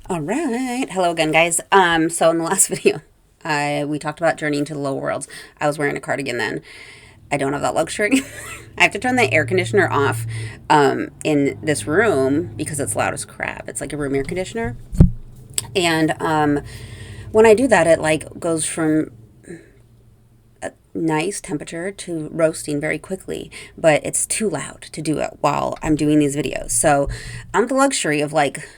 All right. Hello again, guys. So in the last video, we talked about journeying to the lower worlds. I was wearing a cardigan then. I don't have that luxury anymore. I have to turn the air conditioner off in this room because it's loud as crap. It's like a room air conditioner. And when I do that, it like goes from a nice temperature to roasting very quickly, but it's too loud to do it while I'm doing these videos. So I'm the luxury of like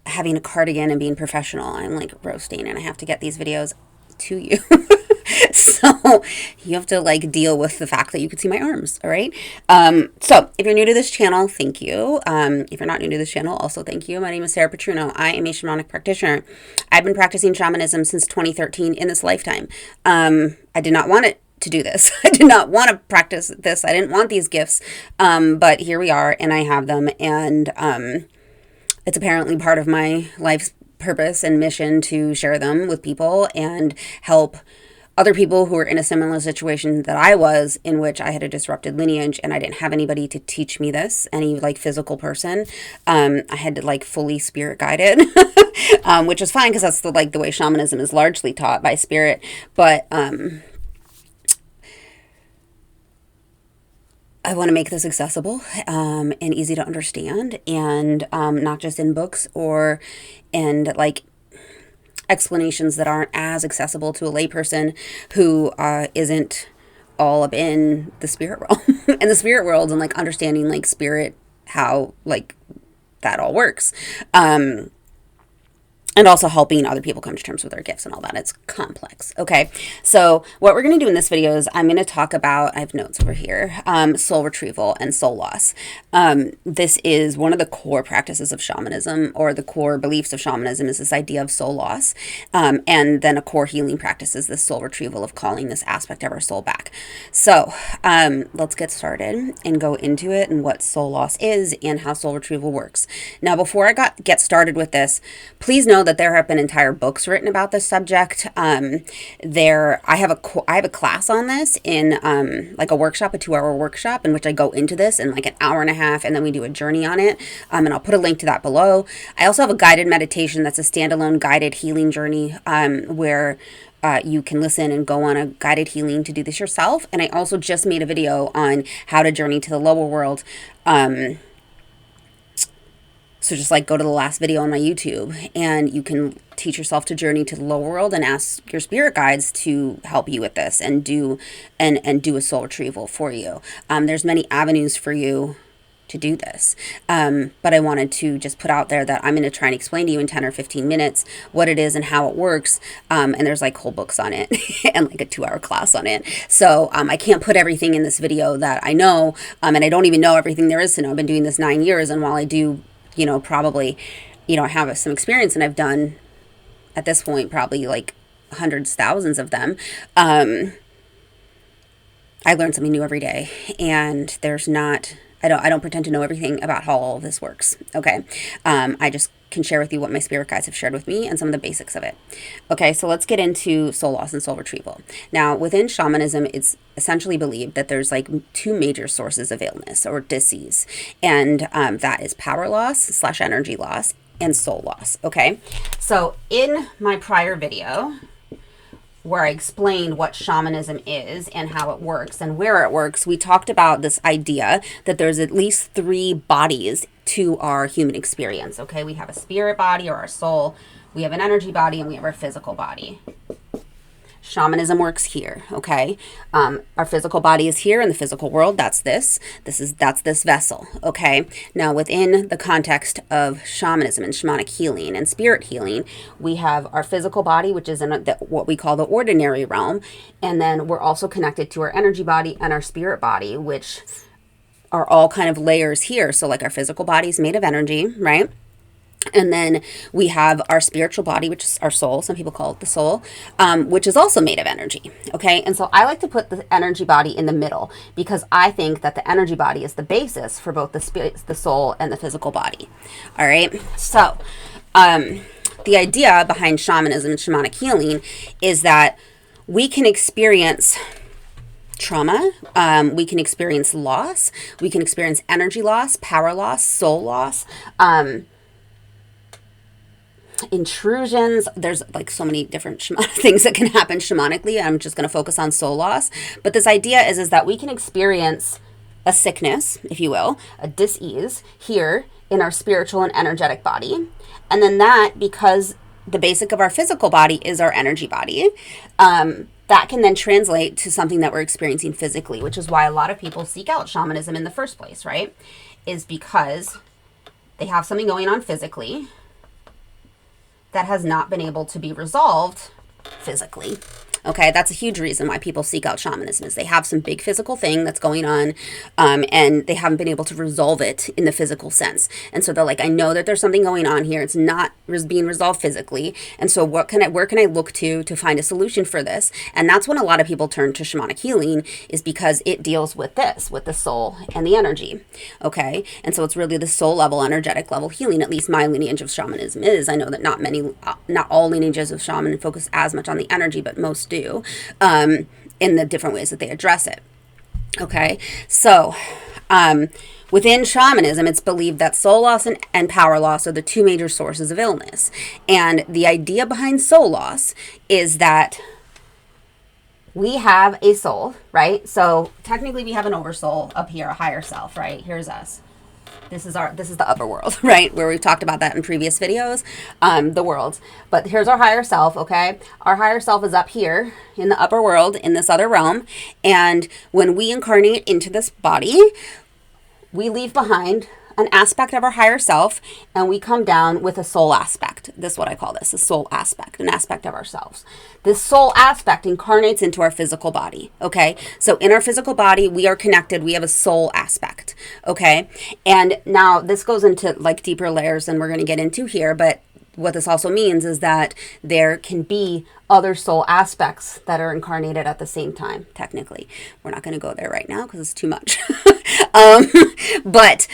having a cardigan and being professional. I'm like roasting and I have to get these videos to you. So you have to like deal with the fact that you can see my arms. All right. So if you're new to this channel, thank you. If you're not new to this channel, also thank you. My name is Sarah Petruno. I am a shamanic practitioner. I've been practicing shamanism since 2013 in this lifetime. I did not want it to do this. I did not want to practice this. I didn't want these gifts. But here we are and I have them. And it's apparently part of my life's purpose and mission to share them with people and help other people who are in a similar situation that I was, in which I had a disrupted lineage and I didn't have anybody to teach me this, any like physical person. I had to like fully spirit guided, which is fine because that's the way shamanism is largely taught by spirit. But I want to make this accessible and easy to understand, and not just in books or in like explanations that aren't as accessible to a layperson who isn't all up in the spirit realm and the spirit world and like understanding like spirit, how like that all works. And also helping other people come to terms with their gifts and all that. It's complex. Okay. So what we're going to do in this video is I'm going to talk about, I have notes over here, soul retrieval and soul loss. This is one of the core practices of shamanism, or the core beliefs of shamanism, is this idea of soul loss. And then a core healing practice is this soul retrieval, of calling this aspect of our soul back. So let's get started and go into it and what soul loss is and how soul retrieval works. Now, before I get started with this, please know that there have been entire books written about this subject. I have a class on this in like a workshop, a 2-hour workshop, in which I go into this in like an hour and a half, and then we do a journey on it. And I'll put a link to that below. I also have a guided meditation that's a standalone guided healing journey where you can listen and go on a guided healing to do this yourself. And I also just made a video on how to journey to the lower world. So just like go to the last video on my YouTube and you can teach yourself to journey to the lower world and ask your spirit guides to help you with this and do a soul retrieval for you. There's many avenues for you to do this. But I wanted to just put out there that I'm going to try and explain to you in 10 or 15 minutes what it is and how it works. And there's like whole books on it and like a 2-hour class on it. So I can't put everything in this video that I know. And I don't even know everything there is to know. I've been doing this 9 years. And while I do, probably, I have some experience and I've done at this point, probably like hundreds, thousands of them. I learn something new every day, and I don't pretend to know everything about how all of this works. Okay. I just can share with you what my spirit guides have shared with me and some of the basics of it. Okay, so let's get into soul loss and soul retrieval. Now, within shamanism, it's essentially believed that there's like 2 major sources of illness or disease, and that is power loss / energy loss and soul loss. Okay, so in my prior video, where I explained what shamanism is and how it works and where it works, we talked about this idea that there's at least 3 bodies to our human experience. Okay, we have a spirit body, or our soul, we have an energy body, and we have our physical body. Shamanism works here. Okay, our physical body is here in the physical world. That's this vessel. Okay, now within the context of shamanism and shamanic healing and spirit healing, we have our physical body, which is in what we call the ordinary realm, and then we're also connected to our energy body and our spirit body, which are all kind of layers here. So like our physical body is made of energy, right? And then we have our spiritual body, which is our soul. Some people call it the soul, which is also made of energy. Okay. And so I like to put the energy body in the middle because I think that the energy body is the basis for both the spirit, the soul, and the physical body. All right. So the idea behind shamanism and shamanic healing is that we can experience trauma, we can experience loss, we can experience energy loss, power loss, soul loss, intrusions. There's like so many different things that can happen shamanically. I'm just going to focus on soul loss. But this idea is that we can experience a sickness, if you will, a dis-ease here in our spiritual and energetic body. And then that, because the basic of our physical body is our energy body, that can then translate to something that we're experiencing physically, which is why a lot of people seek out shamanism in the first place, right? Is because they have something going on physically that has not been able to be resolved physically. Okay, that's a huge reason why people seek out shamanism, is they have some big physical thing that's going on, and they haven't been able to resolve it in the physical sense. And so they're like, I know that there's something going on here. It's not being resolved physically. And so where can I look to find a solution for this? And that's when a lot of people turn to shamanic healing, is because it deals with this, with the soul and the energy. Okay, and so it's really the soul level, energetic level healing. At least my lineage of shamanism is. I know that not all lineages of shaman focus as much on the energy, but most do, in the different ways that they address it. Okay, so within shamanism, it's believed that soul loss and power loss are the two major sources of illness. And the idea behind soul loss is that we have a soul, right? So technically we have an oversoul up here, a higher self, right? Here's us. This is the upper world, right? Where we've talked about that in previous videos, the worlds. But here's our higher self, okay? Our higher self is up here in the upper world, in this other realm. And when we incarnate into this body, we leave behind an aspect of our higher self, and we come down with a soul aspect. This is what I call this, a soul aspect, an aspect of ourselves. This soul aspect incarnates into our physical body, okay? So in our physical body, we are connected. We have a soul aspect, okay? And now this goes into like deeper layers than we're going to get into here, but what this also means is that there can be other soul aspects that are incarnated at the same time, technically. We're not going to go there right now because it's too much. But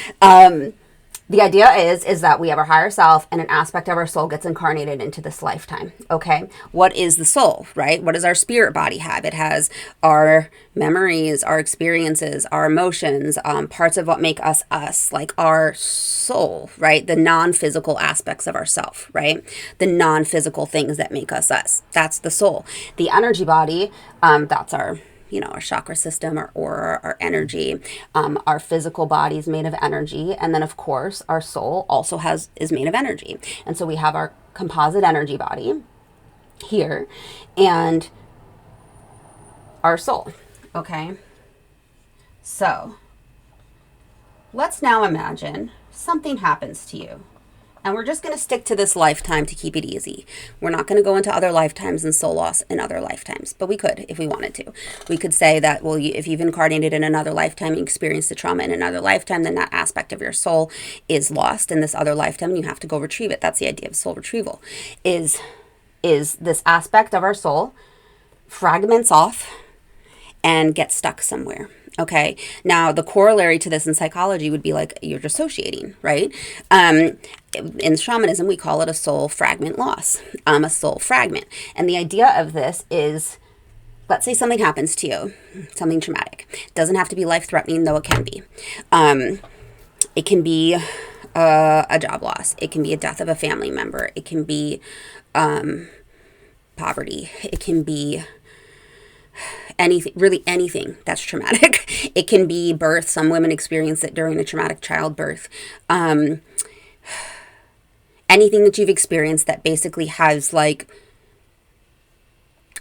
the idea is that we have our higher self, and an aspect of our soul gets incarnated into this lifetime, okay? What is the soul, right? What does our spirit body have? It has our memories, our experiences, our emotions, parts of what make us us, like our soul, right? The non-physical aspects of ourself, right? The non-physical things that make us us. That's the soul. The energy body, that's our our chakra system, our aura, our energy. Our physical body is made of energy. And then, of course, our soul also is made of energy. And so we have our composite energy body here and our soul. Okay? So let's now imagine something happens to you. And we're just going to stick to this lifetime to keep it easy. We're not going to go into other lifetimes and soul loss in other lifetimes, but we could if we wanted to. We could say that, well, if you've incarnated in another lifetime, you experienced the trauma in another lifetime, then that aspect of your soul is lost in this other lifetime, and you have to go retrieve it. That's the idea of soul retrieval, is this aspect of our soul fragments off and gets stuck somewhere. Okay. Now, the corollary to this in psychology would be like you're dissociating, right? In shamanism, we call it a soul fragment loss, a soul fragment. And the idea of this is, let's say something happens to you, something traumatic. It doesn't have to be life-threatening, though it can be. It can be a job loss. It can be a death of a family member. It can be poverty. It can be anything, really anything that's traumatic. It can be birth. Some women experience it during a traumatic childbirth. Anything that you've experienced that basically has like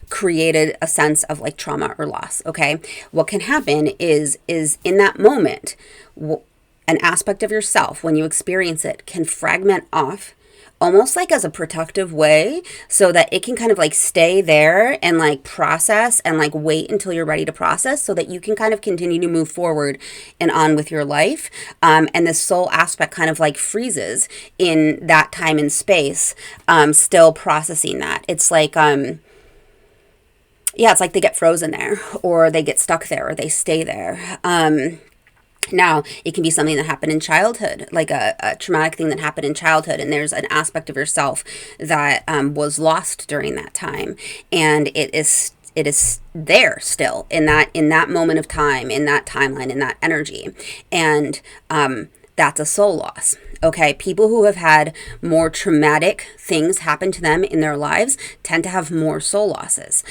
created a sense of like trauma or loss. Okay. What can happen is in that moment, an aspect of yourself, when you experience it, can fragment off almost like as a protective way, so that it can kind of like stay there and like process and like wait until you're ready to process, so that you can kind of continue to move forward and on with your life. And this soul aspect kind of like freezes in that time and space, still processing that. It's like, it's like they get frozen there, or they get stuck there, or they stay there. Now, it can be something that happened in childhood, like a traumatic thing that happened in childhood, and there's an aspect of yourself that was lost during that time, and it is there still in that moment of time, in that timeline, in that energy, and that's a soul loss. Okay, people who have had more traumatic things happen to them in their lives tend to have more soul losses.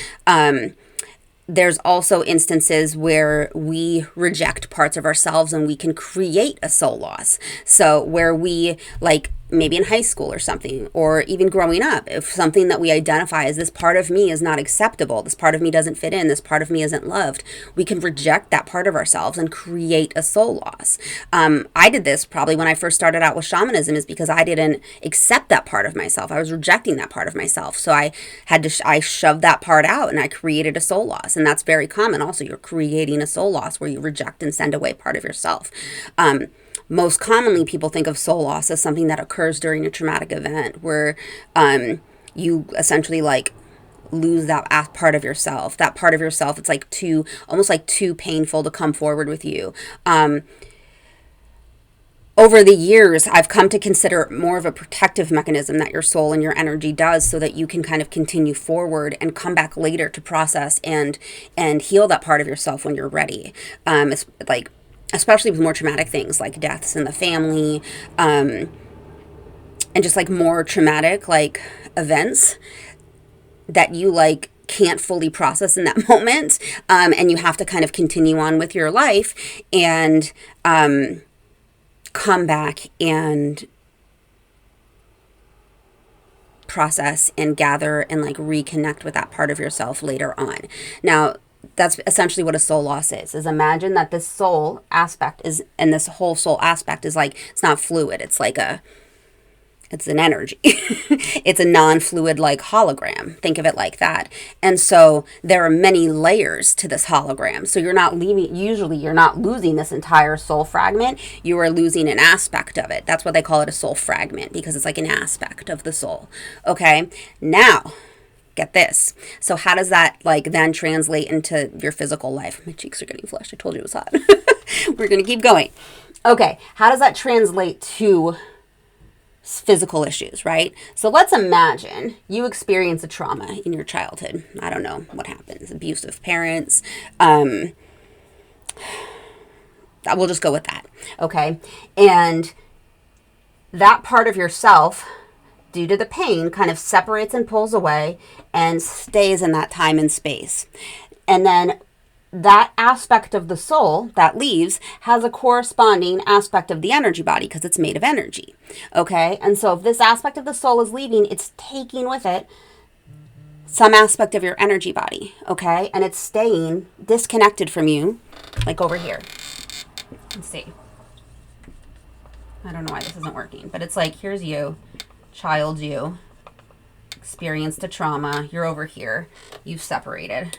There's also instances where we reject parts of ourselves and we can create a soul loss. So where we, like, maybe in high school or something, or even growing up, if something that we identify as this part of me is not acceptable, this part of me doesn't fit in, this part of me isn't loved, we can reject that part of ourselves and create a soul loss. I did this probably when I first started out with shamanism, is because I didn't accept that part of myself. I was rejecting that part of myself. So I had to, I shoved that part out and I created a soul loss. And that's very common also. You're creating a soul loss where you reject and send away part of yourself. Most commonly, people think of soul loss as something that occurs during a traumatic event where you essentially like lose that part of yourself. That part of yourself, it's like almost like too painful to come forward with you. Over the years, I've come to consider it more of a protective mechanism that your soul and your energy does, so that you can kind of continue forward and come back later to process and heal that part of yourself when you're ready. It's like, especially with more traumatic things like deaths in the family, and just like more traumatic like events that you like can't fully process in that moment, and you have to kind of continue on with your life and come back and process and gather and like reconnect with that part of yourself later on. Now, that's essentially what a soul loss is imagine that this soul aspect is, and this whole soul aspect is like, it's not fluid. It's like it's an energy. It's a non-fluid like hologram. Think of it like that. And so there are many layers to this hologram. So you're not losing this entire soul fragment. You are losing an aspect of it. That's why they call it a soul fragment, because it's like an aspect of the soul. Okay. Now, get this. So how does that like then translate into your physical life? My cheeks are getting flushed. I told you it was hot. We're going to keep going. Okay. How does that translate to physical issues, right? So let's imagine you experience a trauma in your childhood. I don't know what happens. Abusive parents. We'll just go with that. Okay. And that part of yourself, due to the pain, kind of separates and pulls away and stays in that time and space. And then that aspect of the soul that leaves has a corresponding aspect of the energy body, because it's made of energy. Okay. And so if this aspect of the soul is leaving, it's taking with it some aspect of your energy body. Okay. And it's staying disconnected from you, like over here. Let's see. I don't know why this isn't working, but it's like, here's you, child you, experienced a trauma. You're over here. You've separated.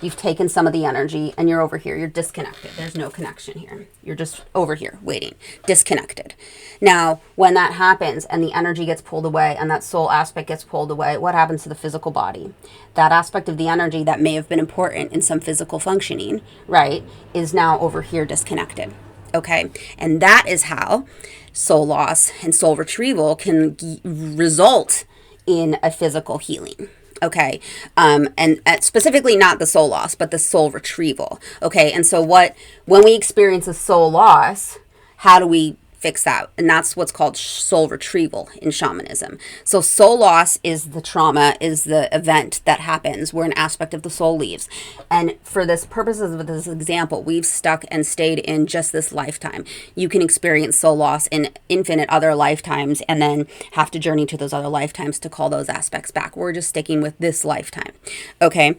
You've taken some of the energy and you're over here. You're disconnected. There's no connection here. You're just over here waiting, disconnected. Now, when that happens and the energy gets pulled away and that soul aspect gets pulled away, what happens to the physical body? That aspect of the energy that may have been important in some physical functioning, right, is now over here disconnected. Okay. And that is how soul loss and soul retrieval can result in a physical healing. Okay. And specifically not the soul loss, but the soul retrieval. Okay. And so when we experience a soul loss, how do we fix that? And that's what's called soul retrieval in shamanism. So soul loss is the trauma, is the event that happens where an aspect of the soul leaves. And for this purposes of this example, we've stuck and stayed in just this lifetime. You can experience soul loss in infinite other lifetimes and then have to journey to those other lifetimes to call those aspects back. We're just sticking with this lifetime. Okay.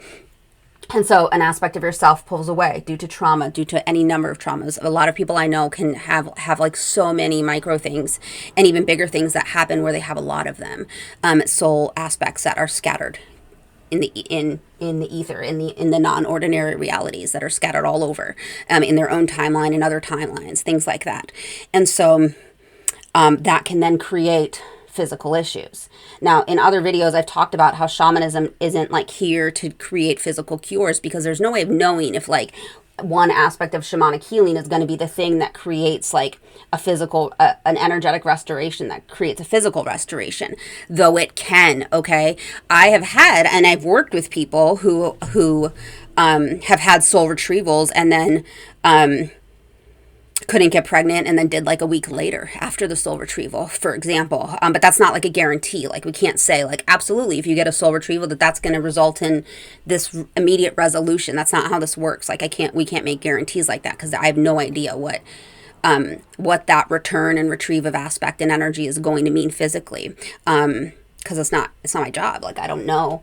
And so an aspect of yourself pulls away due to trauma, due to any number of traumas. A lot of people I know can have like so many micro things and even bigger things that happen where they have a lot of them. Soul aspects that are scattered in the ether, in the non-ordinary realities that are scattered all over, in their own timeline and other timelines, things like that. And so that can then create physical issues. Now, in other videos, I've talked about how shamanism isn't like here to create physical cures, because there's no way of knowing if like one aspect of shamanic healing is going to be the thing that creates like a physical, an energetic restoration that creates a physical restoration, though it can. Okay. I have had, and I've worked with people who have had soul retrievals and then, couldn't get pregnant and then did like a week later after the soul retrieval, for example. But that's not like a guarantee. Like, we can't say like, absolutely, if you get a soul retrieval, that's going to result in this immediate resolution. That's not how this works. Like, we can't make guarantees like that, because I have no idea what that return and retrieval aspect and energy is going to mean physically. Because it's not my job. Like, I don't know.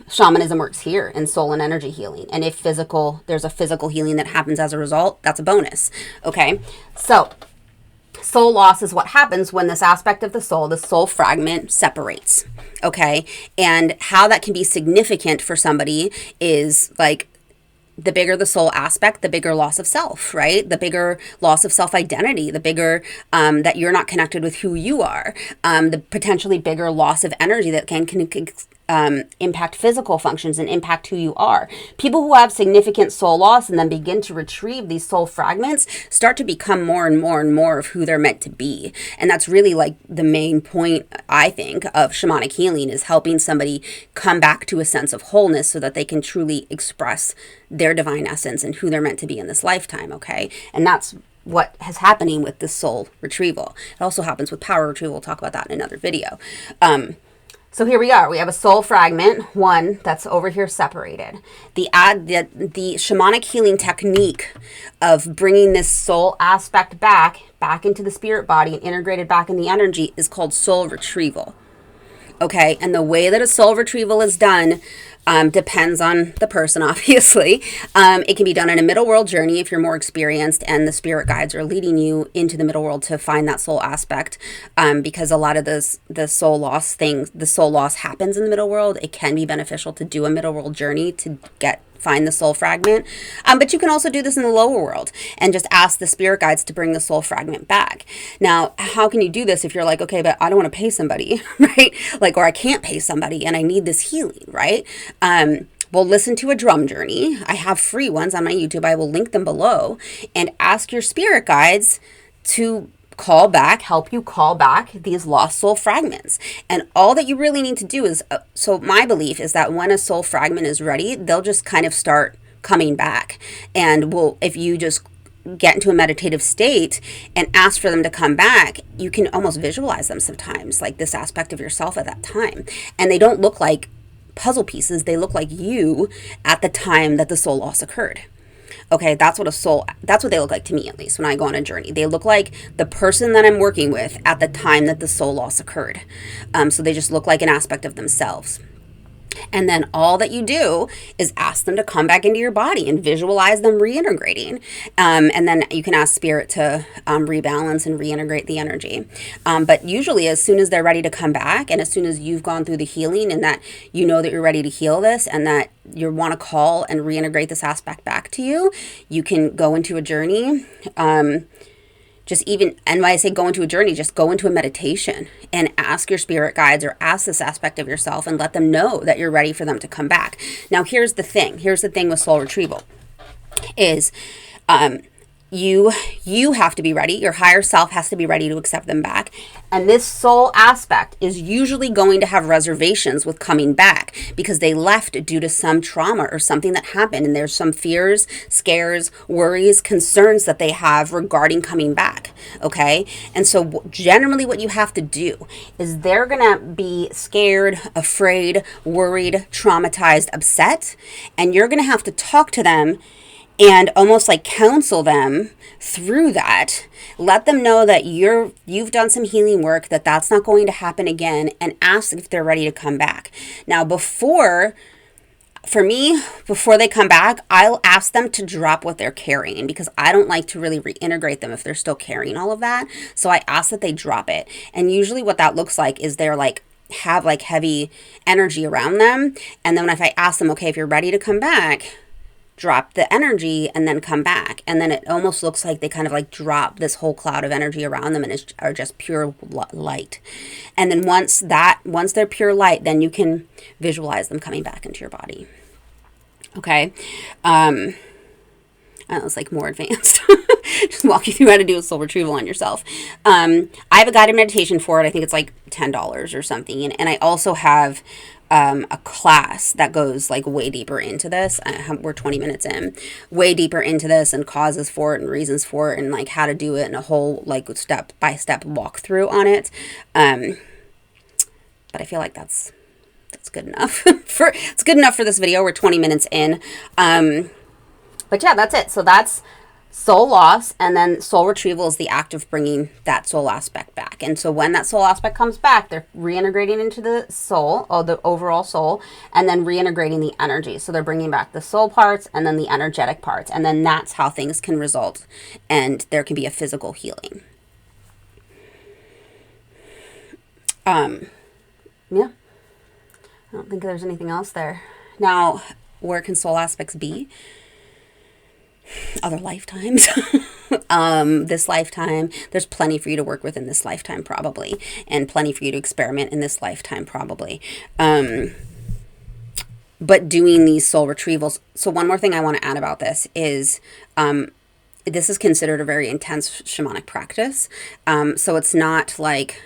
Shamanism works here in soul and energy healing. And if there's a physical healing that happens as a result, that's a bonus. Okay. So soul loss is what happens when this aspect of the soul fragment, separates. Okay. And how that can be significant for somebody is like, the bigger the soul aspect, the bigger loss of self, right? The bigger loss of self-identity, the bigger that you're not connected with who you are, the potentially bigger loss of energy that can impact physical functions and impact who you are. People who have significant soul loss and then begin to retrieve these soul fragments start to become more and more and more of who they're meant to be. And that's really like the main point, I think, of shamanic healing, is helping somebody come back to a sense of wholeness so that they can truly express their divine essence and who they're meant to be in this lifetime. Okay. And that's what is happening with this soul retrieval. It also happens with power retrieval. We'll talk about that in another video. So here we are. We have a soul fragment, one that's over here separated. The shamanic healing technique of bringing this soul aspect back into the spirit body and integrated back in the energy is called soul retrieval. Okay, and the way that a soul retrieval is done depends on the person, obviously. It can be done in a middle world journey if you're more experienced and the spirit guides are leading you into the middle world to find that soul aspect. Because a lot of the soul loss happens in the middle world. It can be beneficial to do a middle world journey to find the soul fragment. But you can also do this in the lower world and just ask the spirit guides to bring the soul fragment back. Now, how can you do this if you're like, okay, but I don't want to pay somebody, right? Like, or I can't pay somebody and I need this healing, right? Well, listen to a drum journey. I have free ones on my YouTube. I will link them below, and ask your spirit guides to help you call back these lost soul fragments. And all that you really need to do is, so my belief is that when a soul fragment is ready, they'll just kind of start coming back. And if you just get into a meditative state and ask for them to come back, you can almost visualize them sometimes, like this aspect of yourself at that time. And they don't look like puzzle pieces. They look like you at the time that the soul loss occurred. Okay, that's what they look like to me, at least when I go on a journey. They look like the person that I'm working with at the time that the soul loss occurred. So they just look like an aspect of themselves. And then all that you do is ask them to come back into your body and visualize them reintegrating. And then you can ask spirit to rebalance and reintegrate the energy. But usually as soon as they're ready to come back, and as soon as you've gone through the healing and that you know that you're ready to heal this and that you want to call and reintegrate this aspect back to you, you can go into a journey. And when I say go into a journey, just go into a meditation and ask your spirit guides or ask this aspect of yourself and let them know that you're ready for them to come back. Now, here's the thing with soul retrieval is, you have to be ready. Your higher self has to be ready to accept them back. And this soul aspect is usually going to have reservations with coming back because they left due to some trauma or something that happened. And there's some fears, scares, worries, concerns that they have regarding coming back. Okay. And so generally what you have to do is they're going to be scared, afraid, worried, traumatized, upset. And you're going to have to talk to them and almost like counsel them through that. Let them know that you've done some healing work, that's not going to happen again, and ask if they're ready to come back. Now, before they come back, I'll ask them to drop what they're carrying because I don't like to really reintegrate them if they're still carrying all of that. So I ask that they drop it. And usually what that looks like is they're like, have like heavy energy around them. And then if I ask them, okay, if you're ready to come back, drop the energy and then come back. And then it almost looks like they kind of like drop this whole cloud of energy around them and are just pure light. And then once they're pure light, then you can visualize them coming back into your body. Okay. It's like more advanced. Just walk you through how to do a soul retrieval on yourself. I have a guided meditation for it. I think it's like $10 or something. And I also have a class that goes like way deeper into this. We're 20 minutes in, way deeper into this, and causes for it and reasons for it and like how to do it, and a whole like step-by-step walkthrough on it. But I feel like that's good enough. It's good enough for this video. We're 20 minutes in. But yeah, that's it. So that's soul loss, and then soul retrieval is the act of bringing that soul aspect back. And so when that soul aspect comes back, they're reintegrating into the soul, or the overall soul, and then reintegrating the energy. So they're bringing back the soul parts and then the energetic parts, and then that's how things can result, and there can be a physical healing. Yeah, I don't think there's anything else there. Now, where can soul aspects be? Other lifetimes. This lifetime, there's plenty for you to work with in this lifetime probably, and plenty for you to experiment in this lifetime probably. But doing these soul retrievals. So one more thing I want to add about this is this is considered a very intense shamanic practice. So it's not like,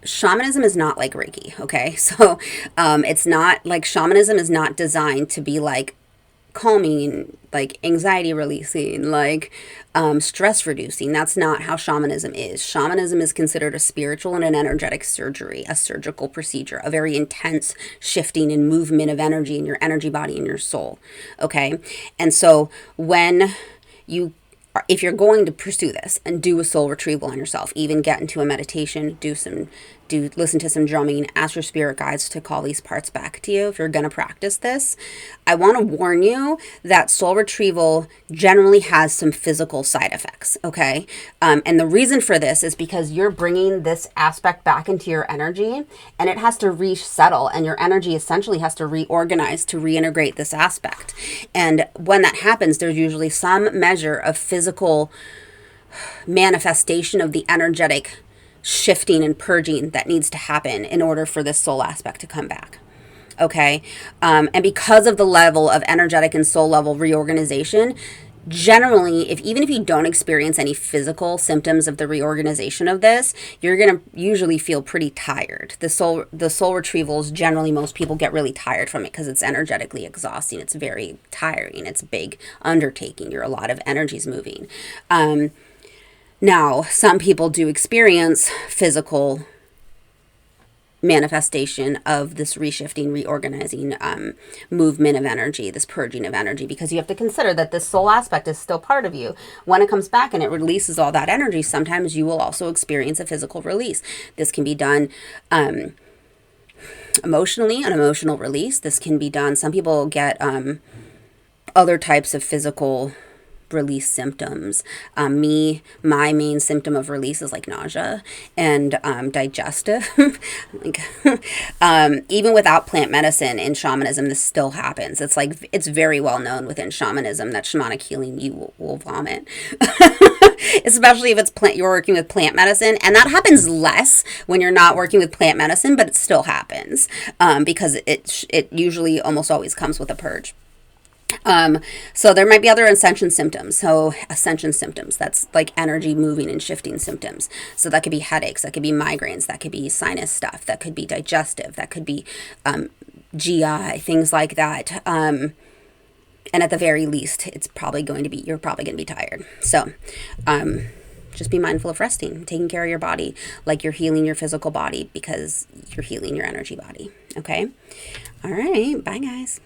shamanism is not like Reiki, okay? So it's not like, shamanism is not designed to be like calming, like anxiety releasing, like stress reducing. That's not how shamanism is. Shamanism is considered a spiritual and an energetic surgery, a surgical procedure, a very intense shifting and movement of energy in your energy body and your soul, okay? And so when you, if you're going to pursue this and do a soul retrieval on yourself, even get into a meditation, listen to some drumming, ask your spirit guides to call these parts back to you. If you're going to practice this, I want to warn you that soul retrieval generally has some physical side effects, okay? And the reason for this is because you're bringing this aspect back into your energy, and it has to resettle, and your energy essentially has to reorganize to reintegrate this aspect. And when that happens, there's usually some measure of physical manifestation of the energetic shifting and purging that needs to happen in order for this soul aspect to come back. Okay. And because of the level of energetic and soul level reorganization, generally, even if you don't experience any physical symptoms of the reorganization of this, you're going to usually feel pretty tired. The soul retrievals, generally most people get really tired from it because it's energetically exhausting. It's very tiring. It's a big undertaking. A lot of energy's moving. Now, some people do experience physical manifestation of this reshifting, reorganizing movement of energy, this purging of energy, because you have to consider that this soul aspect is still part of you. When it comes back and it releases all that energy, sometimes you will also experience a physical release. This can be done emotionally, an emotional release. This can be done, some people get other types of physical release symptoms. My main symptom of release is like nausea and digestive. Like, even without plant medicine in shamanism, this still happens. It's like, it's very well known within shamanism that shamanic healing, you will vomit. Especially if it's you're working with plant medicine, and that happens less when you're not working with plant medicine, but it still happens because it usually almost always comes with a purge. So there might be other ascension symptoms. So ascension symptoms, that's like energy moving and shifting symptoms. So that could be headaches, that could be migraines, that could be sinus stuff, that could be digestive, that could be GI, things like that. And at the very least, you're probably going to be tired. So just be mindful of resting, taking care of your body like you're healing your physical body, because you're healing your energy body. Okay. All right. Bye, guys.